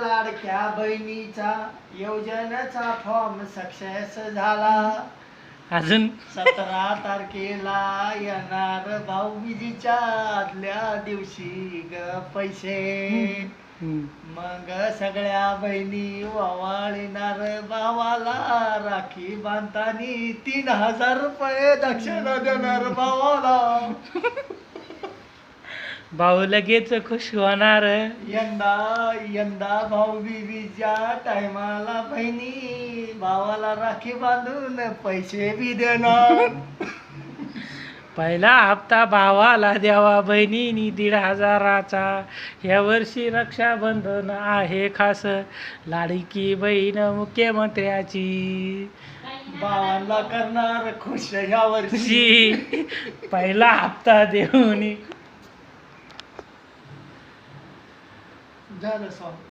लाडक्या बहिणीचा योजनेचा फॉर्म सक्सेस झाला. अजून 17 तारखेला येणार भाऊबीजीच्या आदल्या दिवशी ग पैसे. मग सगळ्या बहिणी ओवाळणार भावाला. राखी बांधतानी 3000 रुपये दक्षिणा देणार भावाला. भाऊ लगेच खुश होणार. यंदा भाऊबीजीच्या टायमाला बहिणी भावाला राखी बांधून पैसे बी देणार. पहिला हप्ता भावाला द्यावा बहिणीनी 1500चा. या वर्षी रक्षाबंधन आहे खास. लाडकी बहीण मुख्यमंत्र्याची. भावाला करणार खुश ह्या वर्षी. पहिला हप्ता देऊन झालं सॉंग.